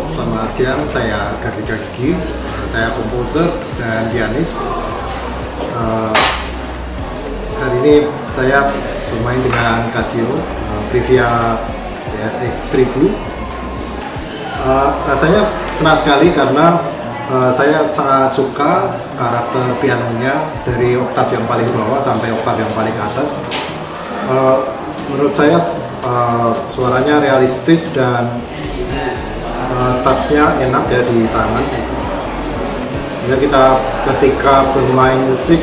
Selamat siang, saya Gardika Gigih, saya komposer dan pianis. Hari ini saya bermain dengan CASIO Privia PSX 1000. Rasanya senang sekali karena saya sangat suka karakter pianonya dari oktav yang paling bawah sampai oktav yang paling atas. Menurut saya suaranya realistis dan touch-nya enak ya di tangan. Ya, kita ketika bermain musik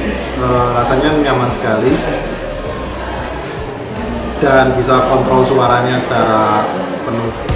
rasanya nyaman sekali dan bisa kontrol suaranya secara penuh.